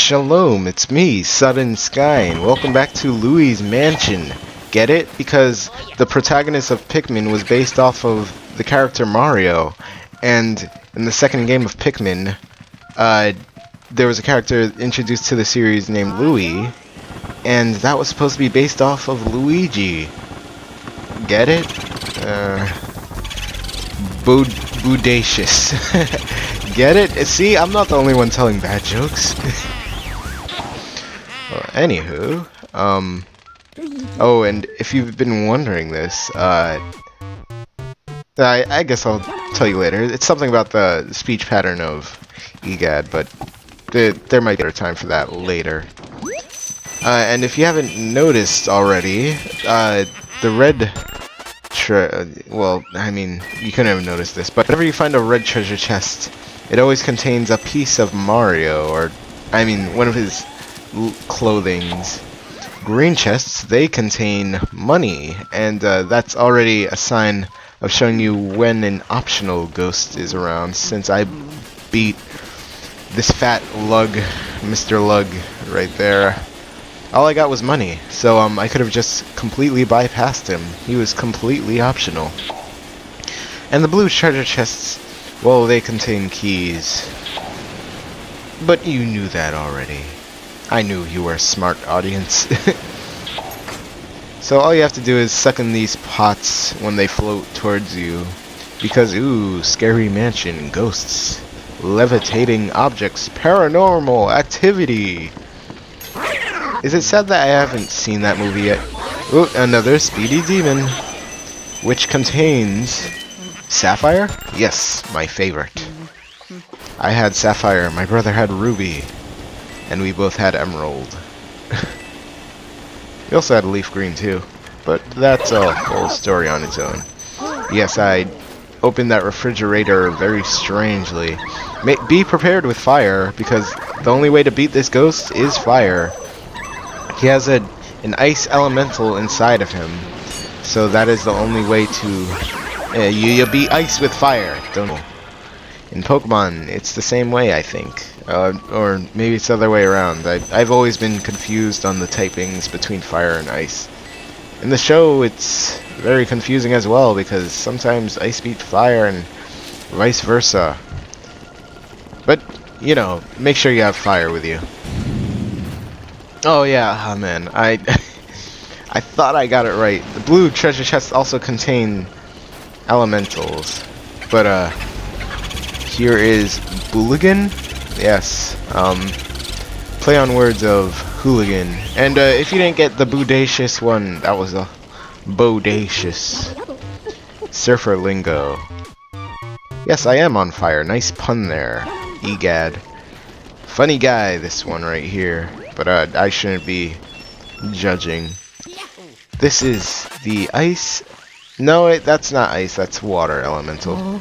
Shalom, it's me, Sudden Skye, and welcome back to Luigi's Mansion. Get it? Because the protagonist of Pikmin was based off of the character Mario, and in the second game of Pikmin, there was a character introduced to the series named Louie, and that was supposed to be based off of Luigi. Get it? Bodacious. Get it? See, I'm not the only one telling bad jokes. Well, anywho, oh, and if you've been wondering this, I guess I'll tell you later. It's something about the speech pattern of EGAD, but there might be a time for that later. And if you haven't noticed already, the red well, I mean, you couldn't have noticed this, but whenever you find a red treasure chest, it always contains a piece of Mario, or, I mean, one of his clothings. Green chests, they contain money, and that's already a sign of showing you when an optional ghost is around, since I beat this fat lug, Mr. Lug, right there. All I got was money, so I could have just completely bypassed him. He was completely optional. And the blue treasure chests, well, they contain keys. But you knew that already. I knew you were a smart audience. So all you have to do is suck in these pots when they float towards you. Because, ooh, scary mansion, ghosts, levitating objects, paranormal activity. Is it sad that I haven't seen that movie yet? Ooh, another speedy demon. Which contains Sapphire? Yes, my favorite. I had Sapphire, my brother had Ruby, and we both had Emerald. We also had Leaf Green too, but that's a whole story on its own. Yes, I opened that refrigerator very strangely. Be prepared with fire, because the only way to beat this ghost is fire. He has an ice elemental inside of him, so that is the only way to you beat ice with fire. Don't know. In Pokemon, it's the same way, I think, or maybe it's the other way around. I've always been confused on the typings between fire and ice. In the show, it's very confusing as well, because sometimes ice beats fire and vice versa. But you know, make sure you have fire with you. Oh yeah, oh man, I thought I got it right. The blue treasure chests also contain elementals, but here is Booligan. Yes, play on words of hooligan. And if you didn't get the bodacious one, that was a bodacious surfer lingo. Yes, I am on fire. Nice pun there, EGAD. Funny guy, this one right here. But I shouldn't be judging. This is the ice. No, that's not ice. That's water elemental.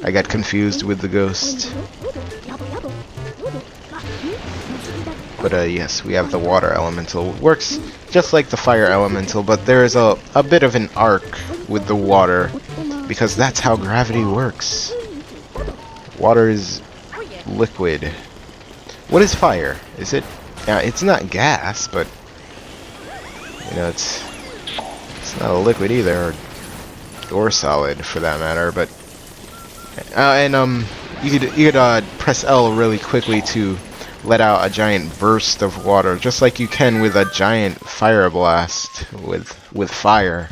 I got confused with the ghost. But yes, we have the water elemental. Works just like the fire elemental, but there is a bit of an arc with the water, because that's how gravity works. Water is liquid. What is fire? Is it? Yeah, it's not gas, but you know, it's not a liquid either, or solid for that matter. But you could press L really quickly to let out a giant burst of water, just like you can with a giant fire blast with fire,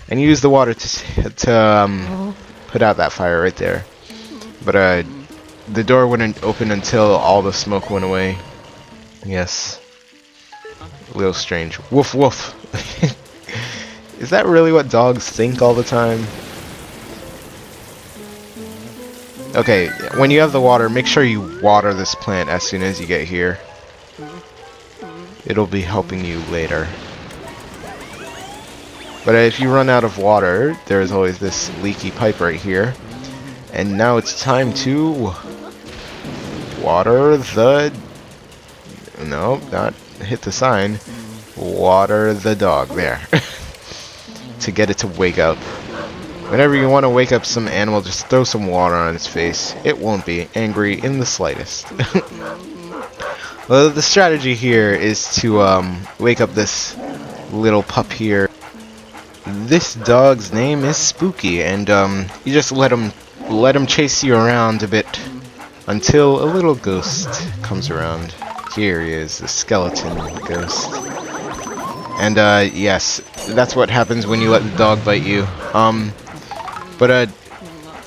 and use the water to put out that fire right there. But the door wouldn't open until all the smoke went away. Yes. A little strange. Woof woof. Is that really what dogs think all the time? Okay, when you have the water, make sure you water this plant as soon as you get here. It'll be helping you later. But if you run out of water, there's always this leaky pipe right here. And now it's time to water the... No, not hit the sign. Water the dog. There. To get it to wake up. Whenever you want to wake up some animal, just throw some water on its face. It won't be angry in the slightest. Well, the strategy here is to wake up this little pup here. This dog's name is Spooky, and you just let him chase you around a bit until a little ghost comes around. Here he is, the skeleton ghost. And yes, that's what happens when you let the dog bite you. But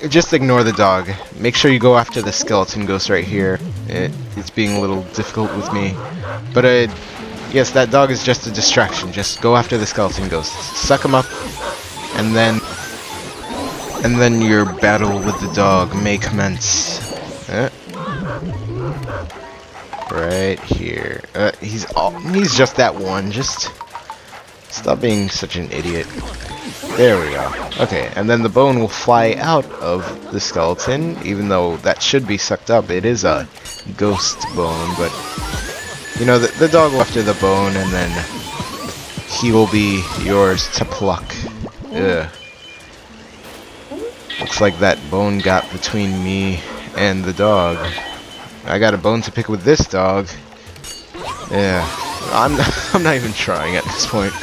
just ignore the dog. Make sure you go after the skeleton ghost right here. It's being a little difficult with me. But yes, that dog is just a distraction. Just go after the skeleton ghost. Suck him up, and then your battle with the dog may commence. Right here. He's just that one. Just stop being such an idiot. There we go. Okay, and then the bone will fly out of the skeleton, even though that should be sucked up. It is a ghost bone, but you know, the dog will after the bone, and then he will be yours to pluck. Ugh. Looks like that bone got between me and the dog. I got a bone to pick with this dog. Yeah, I'm not even trying at this point.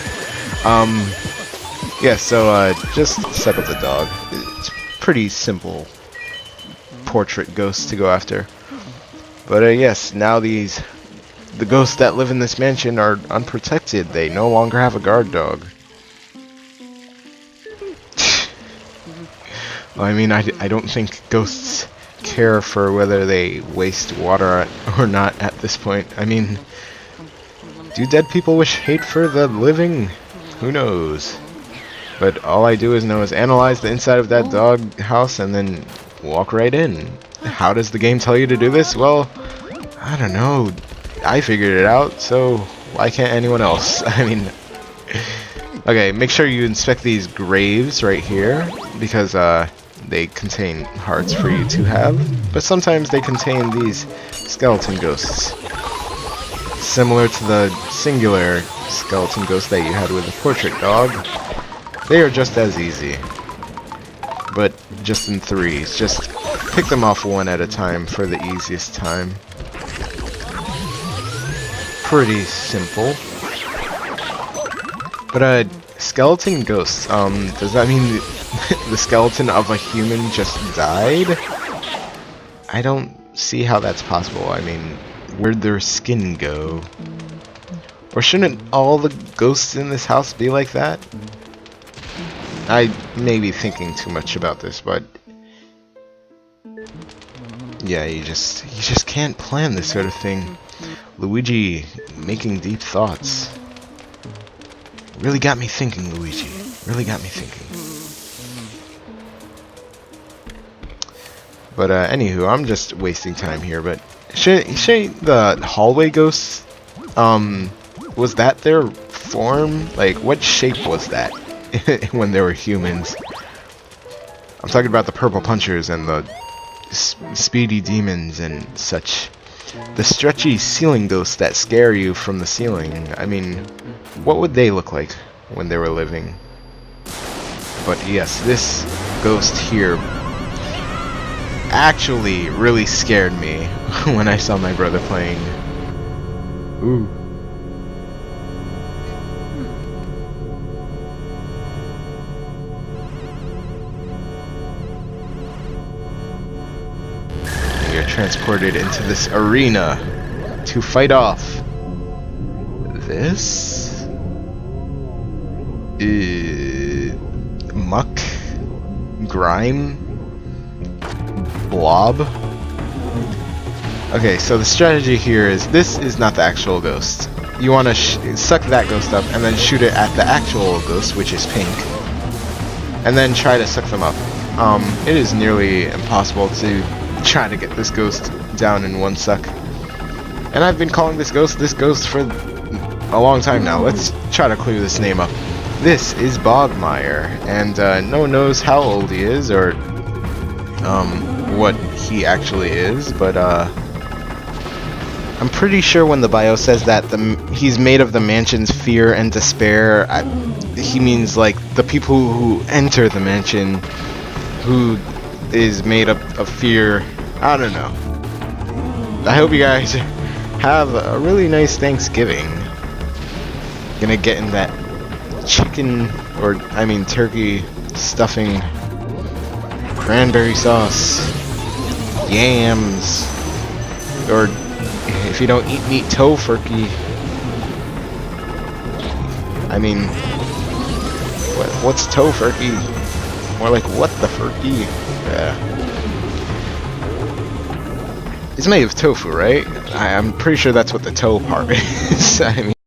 Yeah, so just suck up the dog. It's pretty simple portrait ghosts to go after. But yes, now the ghosts that live in this mansion are unprotected. They no longer have a guard dog. Well, I mean, I don't think ghosts care for whether they waste water or not at this point. I mean, do dead people wish hate for the living? Who knows? But all I do is analyze the inside of that dog house and then walk right in. How does the game tell you to do this? Well, I don't know. I figured it out, so why can't anyone else? I mean, okay, make sure you inspect these graves right here, because they contain hearts for you to have, but sometimes they contain these skeleton ghosts. Similar to the singular skeleton ghost that you had with the portrait dog. They are just as easy, but just in threes. Just pick them off one at a time for the easiest time. Pretty simple. But skeleton ghosts, does that mean the skeleton of a human just died? I don't see how that's possible. I mean, where'd their skin go? Or shouldn't all the ghosts in this house be like that? I may be thinking too much about this, but yeah, you just can't plan this sort of thing. Luigi making deep thoughts. Really got me thinking, Luigi. Really got me thinking. But anywho, I'm just wasting time here. But should the hallway ghosts, was that their form? Like, what shape was that when they were humans? I'm talking about the purple punchers and the speedy demons and such. The stretchy ceiling ghosts that scare you from the ceiling. I mean, what would they look like when they were living? But yes, this ghost here actually really scared me when I saw my brother playing. Ooh. We are transported into this arena to fight off this muck, grime, blob. Okay, so the strategy here is, this is not the actual ghost. You want to suck that ghost up and then shoot it at the actual ghost, which is pink, and then try to suck them up. It is nearly impossible to try to get this ghost down in one suck. And I've been calling this ghost for a long time now. Let's try to clear this name up. This is Bogmire, and no one knows how old he is or what he actually is, but I'm pretty sure when the bio says that he's made of the mansion's fear and despair, he means like the people who enter the mansion, who is made up of fear. I don't know. I hope you guys have a really nice Thanksgiving. Gonna get in that chicken, or I mean turkey stuffing, cranberry sauce, yams, or if you don't eat meat, tofurkey. I mean, what's tofurkey? More like what the furkey? Yeah. It's made of tofu, right? I'm pretty sure that's what the toe part is. I mean.